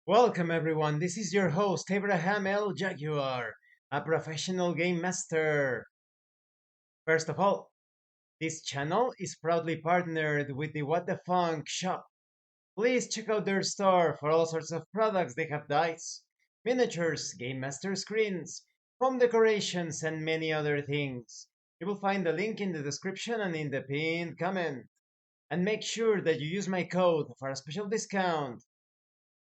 Welcome everyone, this is your host Abraham L. Jaguar, a professional game master. First of all, this channel is proudly partnered with the What the Funk shop. Please check out their store for all sorts of products. They have dice, miniatures, game master screens, home decorations, and many other things. You will find the link in the description and in the pinned comment. And make sure that you use my code for a special discount.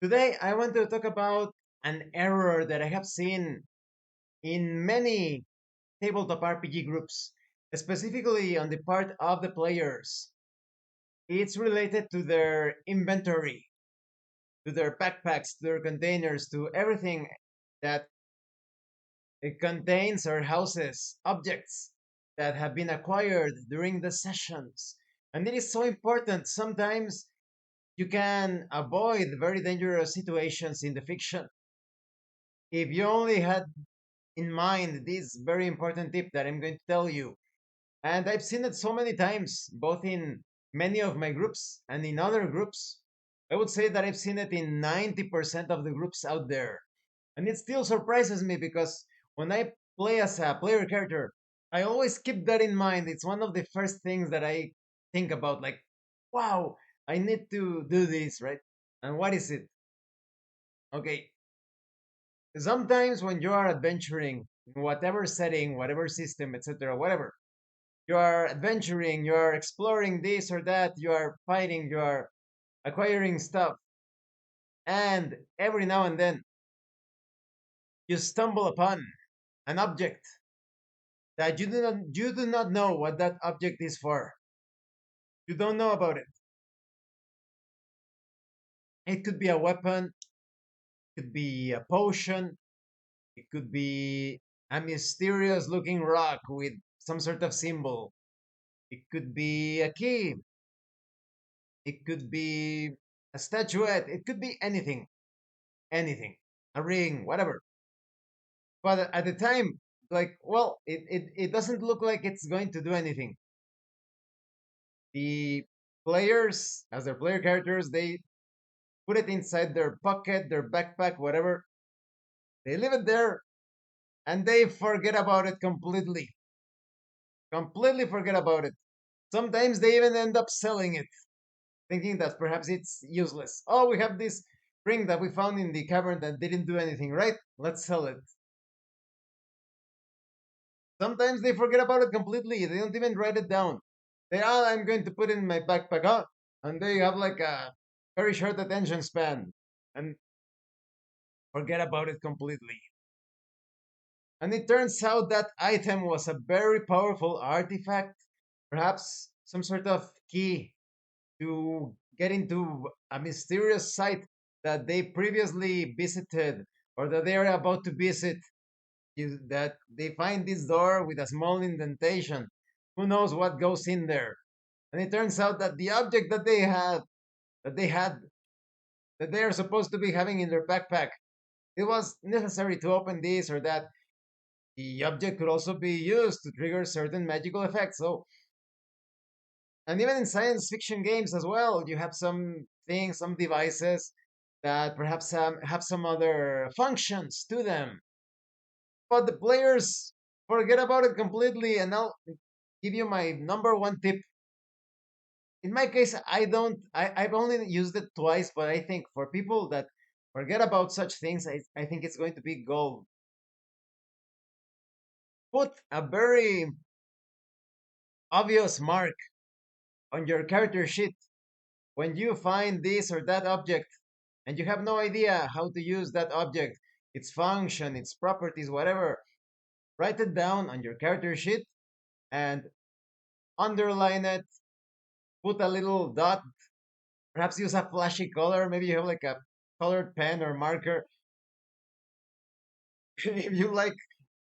Today, I want to talk about an error that I have seen in many tabletop RPG groups, specifically on the part of the players. It's related to their inventory, to their backpacks, to their containers, to everything that it contains or houses objects that have been acquired during the sessions. And it is so important. Sometimes you can avoid very dangerous situations in the fiction if you only had in mind this very important tip that I'm going to tell you. And I've seen it so many times, both in many of my groups and in other groups. I would say that I've seen it in 90% of the groups out there. And it still surprises me because when I play as a player character, I always keep that in mind. It's one of the first things that I think about, like, wow, I need to do this, right? And what is it? Okay, sometimes when you are adventuring in whatever setting, whatever system, etc., whatever, you are adventuring, you are exploring this or that, you are fighting, you are acquiring stuff, and every now and then you stumble upon an object that you do not know what that object is for. You don't know about it. It could be a weapon, it could be a potion, it could be a mysterious looking rock with some sort of symbol. It could be a key. It could be a statuette. It could be anything, anything, a ring, whatever. But at the time, like, well, it doesn't look like it's going to do anything. The players, as their player characters, they put it inside their pocket, their backpack, whatever. They leave it there and they forget about it completely. Completely forget about it. Sometimes they even end up selling it, thinking that perhaps it's useless. Oh, we have this ring that we found in the cavern that didn't do anything, right? Let's sell it. Sometimes they forget about it completely. They don't even write it down. I'm going to put it in my backpack, huh? And they have like a very short attention span and forget about it completely. And it turns out that item was a very powerful artifact, perhaps some sort of key to get into a mysterious site that they previously visited or that they are about to visit. Is that they find this door with a small indentation. Who knows what goes in there? And it turns out that the object that they had, that they are supposed to be having in their backpack, it was necessary to open this or that. The object could also be used to trigger certain magical effects. So, and even in science fiction games as well, you have some things, some devices that perhaps have some other functions to them. But the players forget about it completely. And I'll give you my number one tip. In my case, I've only used it twice, but I think for people that forget about such things, I think it's going to be gold. Put a very obvious mark on your character sheet when you find this or that object and you have no idea how to use that object, its function, its properties, whatever. Write it down on your character sheet and underline it, put a little dot, perhaps use a flashy color. Maybe you have like a colored pen or marker. If you like,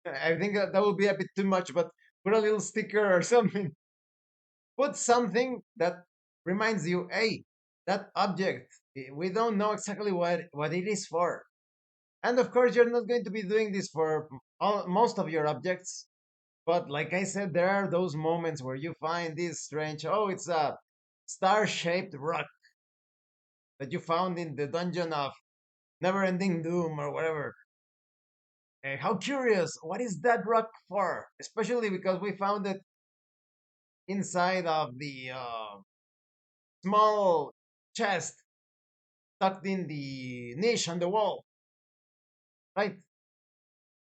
I think that would be a bit too much, but put a little sticker or something. Put something that reminds you, hey, that object, we don't know exactly what it is for. And of course, you're not going to be doing this for most of your objects. But like I said, there are those moments where you find this strange, oh, it's a star shaped rock that you found in the dungeon of never ending doom or whatever. How curious! What is that rock for? Especially because we found it inside of the small chest tucked in the niche on the wall, right?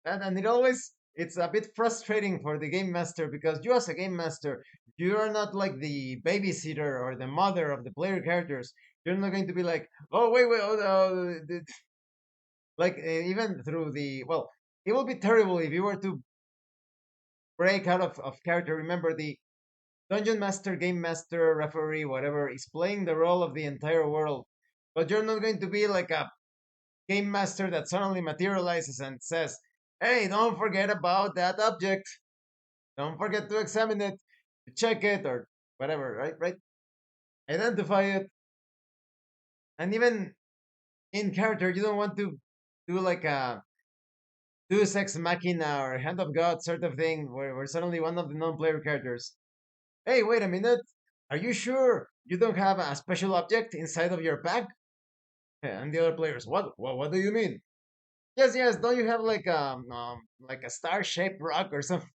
And it always it's a bit frustrating for the game master because you as a game master, you are not like the babysitter or the mother of the player characters. You're not going to be like, oh wait, oh, like even through the well, it will be terrible if you were to break out of character. Remember, the dungeon master, game master, referee, whatever, is playing the role of the entire world. But you're not going to be like a game master that suddenly materializes and says, hey, don't forget about that object. Don't forget to examine it, to check it, or whatever, right? Right? Identify it. And even in character, you don't want to do like a Deus Ex Machina or Hand of God sort of thing where suddenly one of the non player characters, hey, wait a minute. Are you sure you don't have a special object inside of your pack? And the other players, what do you mean? Yes, yes. Don't you have like a star-shaped rock or something?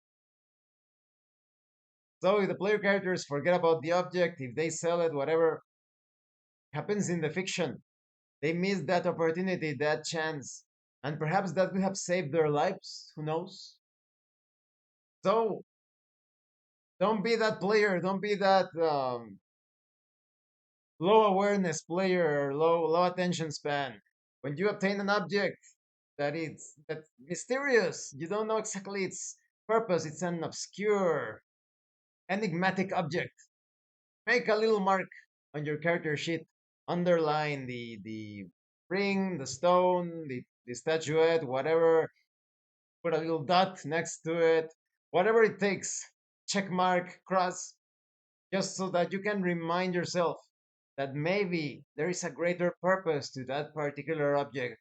So if the player characters forget about the object, if they sell it, whatever happens in the fiction, they miss that opportunity, that chance, and perhaps that would have saved their lives. Who knows? So don't be that player. Don't be that low awareness player or low attention span. When you obtain an object that's mysterious, you don't know exactly its purpose. It's an obscure, enigmatic object. Make a little mark on your character sheet. Underline the ring, the stone, the statuette, whatever. Put a little dot next to it. Whatever it takes. Check mark, cross, just so that you can remind yourself that maybe there is a greater purpose to that particular object.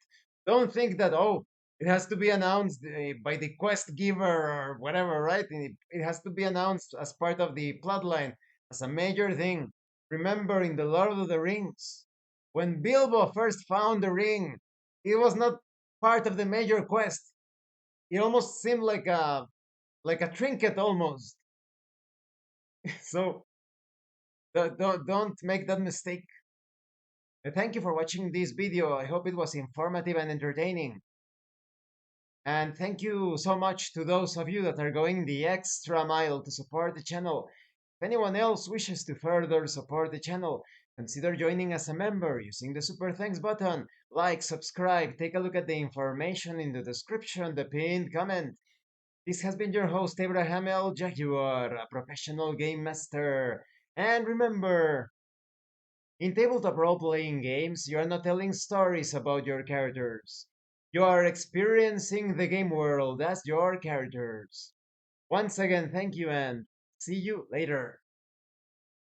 Don't think that, oh, it has to be announced by the quest giver or whatever, right? It has to be announced as part of the plotline, as a major thing. Remember in The Lord of the Rings, when Bilbo first found the ring, it was not part of the major quest. It almost seemed like a trinket almost. So don't make that mistake. Thank you for watching this video. I hope it was informative and entertaining. And thank you so much to those of you that are going the extra mile to support the channel. If anyone else wishes to further support the channel, consider joining as a member using the super thanks button. Like, subscribe, take a look at the information in the description, the pinned comment. This has been your host, Abraham L. Jaguar, a professional game master. And remember, in tabletop role playing games, you are not telling stories about your characters. You are experiencing the game world as your characters. Once again, thank you and see you later.